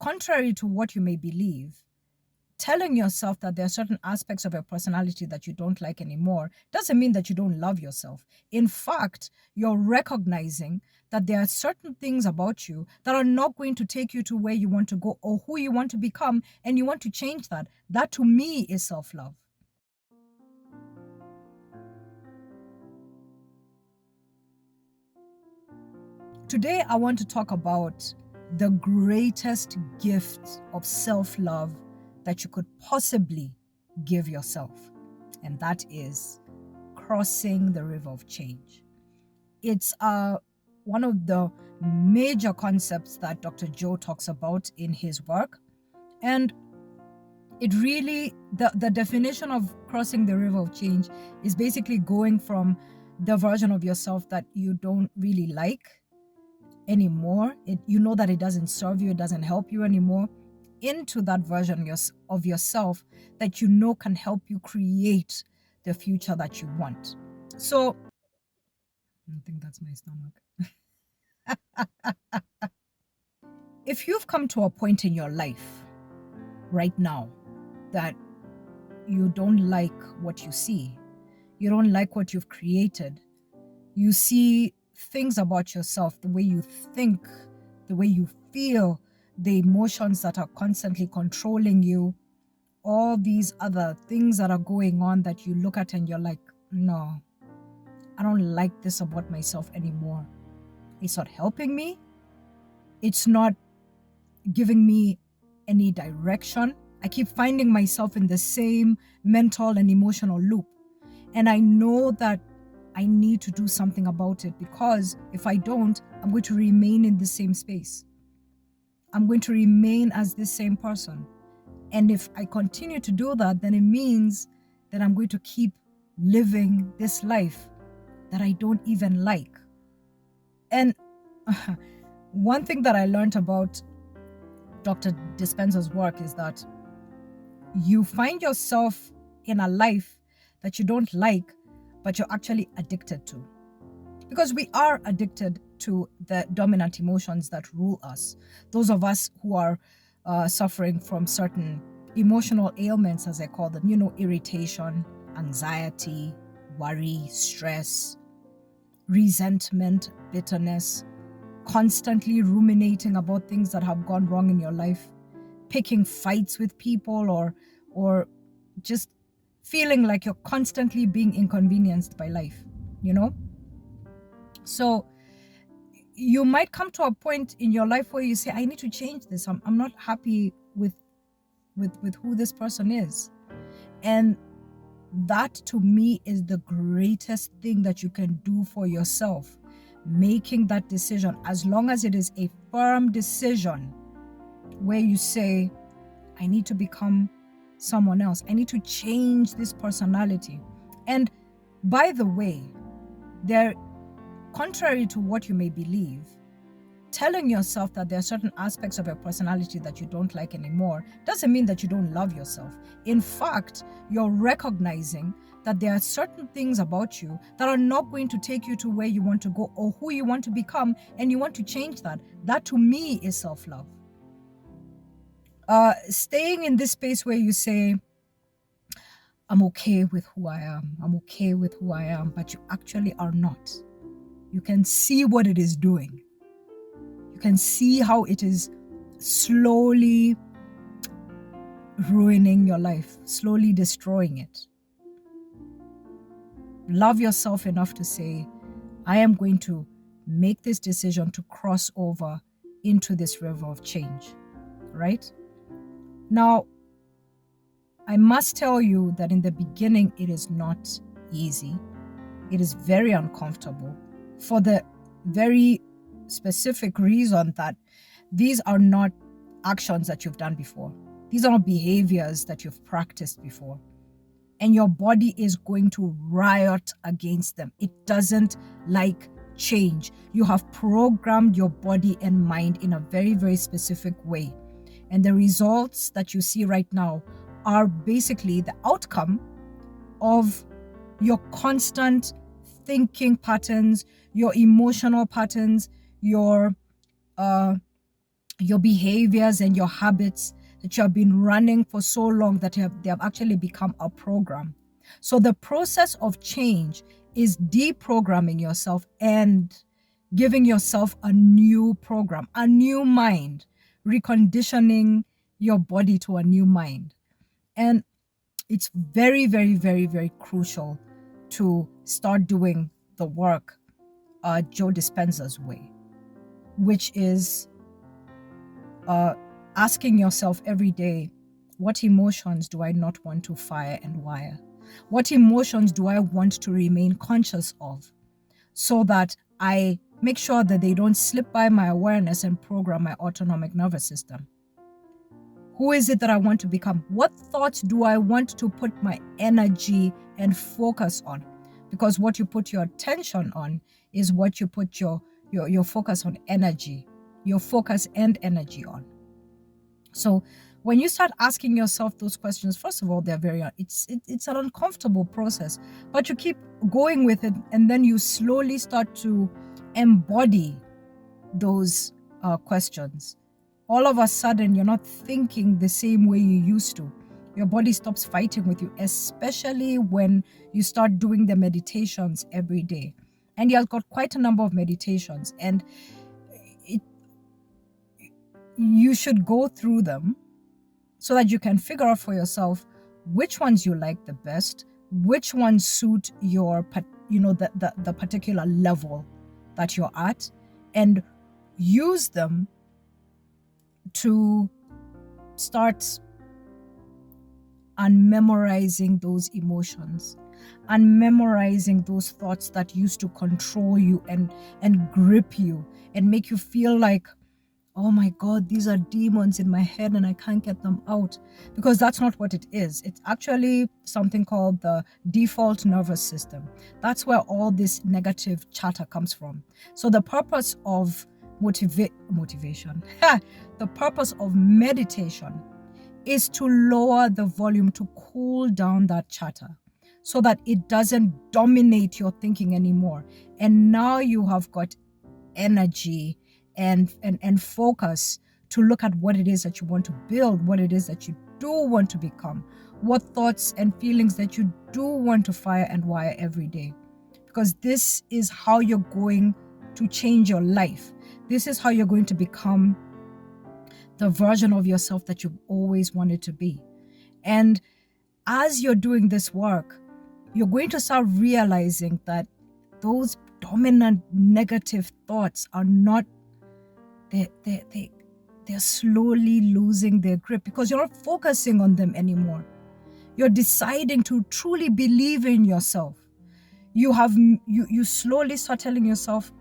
contrary to what you may believe, telling yourself that there are certain aspects of your personality that you don't like anymore doesn't mean that you don't love yourself. In fact, you're recognizing that there are certain things about you that are not going to take you to where you want to go or who you want to become, and you want to change that. That to me is self-love. Today, I want to talk about the greatest gift of self-love that you could possibly give yourself, and that is crossing the river of change. It's one of the major concepts that Dr. Joe talks about in his work, and it really, the definition of crossing the river of change is basically going from the version of yourself that you don't really like anymore, you know that it doesn't serve you, it doesn't help you anymore, into that version of yourself that you know can help you create the future that you want. So I think that's my stomach. If you've come to a point in your life right now that you don't like what you see, you don't like what you've created, you see things about yourself, the way you think, the way you feel, the emotions that are constantly controlling you, all these other things that are going on that you look at and you're like, no, I don't like this about myself anymore. It's not helping me. It's not giving me any direction. I keep finding myself in the same mental and emotional loop. And I know that I need to do something about it, because if I don't, I'm going to remain in the same space. I'm going to remain as the same person. And if I continue to do that, then it means that I'm going to keep living this life that I don't even like. And one thing that I learned about Dr. Dispenza's work is that you find yourself in a life that you don't like, but you're actually addicted to. Because we are addicted to the dominant emotions that rule us. Those of us who are suffering from certain emotional ailments, as I call them, irritation, anxiety, worry, stress, resentment, bitterness, constantly ruminating about things that have gone wrong in your life, picking fights with people, or just feeling like you're constantly being inconvenienced by life, So you might come to a point in your life where you say, I need to change this. I'm not happy with who this person is. And that to me is the greatest thing that you can do for yourself. Making that decision, as long as it is a firm decision where you say, I need to become someone else. I need to change this personality. And by the way, contrary to what you may believe, telling yourself that there are certain aspects of your personality that you don't like anymore doesn't mean that you don't love yourself. In fact, you're recognizing that there are certain things about you that are not going to take you to where you want to go or who you want to become, and you want to change that. That to me is self-love. Staying in this space where you say, I'm okay with who I am, I'm okay with who I am, but you actually are not. You can see what it is doing. You can see how it is slowly ruining your life, slowly destroying it. Love yourself enough to say, I am going to make this decision to cross over into this river of change, right? Now, I must tell you that in the beginning, it is not easy. It is very uncomfortable, for the very specific reason that these are not actions that you've done before. These are not behaviors that you've practiced before. And your body is going to riot against them. It doesn't like change. You have programmed your body and mind in a very, very specific way. And the results that you see right now are basically the outcome of your constant thinking patterns, your emotional patterns, your your behaviors and your habits that you have been running for so long that they have actually become a program. So the process of change is deprogramming yourself and giving yourself a new program, a new mind, reconditioning your body to a new mind. And it's very, very, very, very crucial to start doing the work Joe Dispenza's way, which is asking yourself every day, what emotions do I not want to fire and wire? What emotions do I want to remain conscious of so that I make sure that they don't slip by my awareness and program my autonomic nervous system? Who is it that I want to become? What thoughts do I want to put my energy and focus on? Because what you put your attention on is what you put your focus on energy, your focus and energy on. So when you start asking yourself those questions, first of all, they're it's an uncomfortable process, but you keep going with it, and then you slowly start to embody those questions. All of a sudden, you're not thinking the same way you used to. Your body stops fighting with you, especially when you start doing the meditations every day. And you've got quite a number of meditations, and you should go through them so that you can figure out for yourself which ones you like the best, which ones suit your, the particular level that you're at, and use them to start unmemorizing those emotions, unmemorizing those thoughts that used to control you and grip you and make you feel like, oh my God, these are demons in my head and I can't get them out. Because that's not what it is. It's actually something called the default nervous system. That's where all this negative chatter comes from. So the purpose of motivation, the purpose of meditation is to lower the volume, to cool down that chatter so that it doesn't dominate your thinking anymore. And now you have got energy and focus to look at what it is that you want to build, what it is that you do want to become, what thoughts and feelings that you do want to fire and wire every day. Because this is how you're going to change your life. This is how you're going to become the version of yourself that you've always wanted to be. And as you're doing this work, you're going to start realizing that those dominant negative thoughts are not, they're slowly losing their grip because you're not focusing on them anymore. You're deciding to truly believe in yourself. You slowly start telling yourself,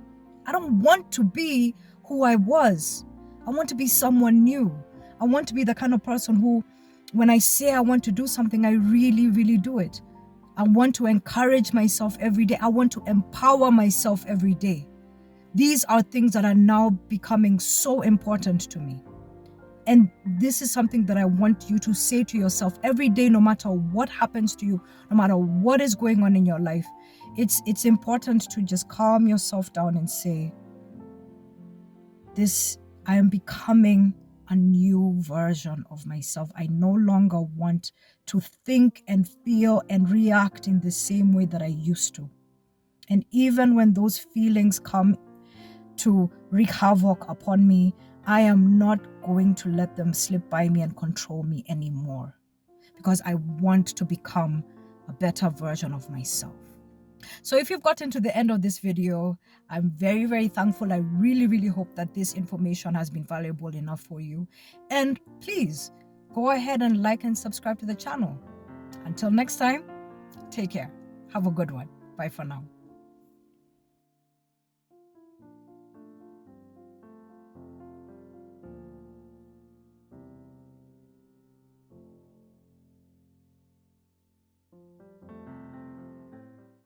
I don't want to be who I was. I want to be someone new. I want to be the kind of person who, when I say I want to do something, I really, really do it. I want to encourage myself every day. I want to empower myself every day. These are things that are now becoming so important to me. And this is something that I want you to say to yourself every day, no matter what happens to you, no matter what is going on in your life. It's important to just calm yourself down and say, I am becoming a new version of myself. I no longer want to think and feel and react in the same way that I used to. And even when those feelings come to wreak havoc upon me, I am not going to let them slip by me and control me anymore, because I want to become a better version of myself. So if you've gotten to the end of this video, I'm very, very thankful. I really, really hope that this information has been valuable enough for you. And please go ahead and like and subscribe to the channel. Until next time, take care. Have a good one. Bye for now.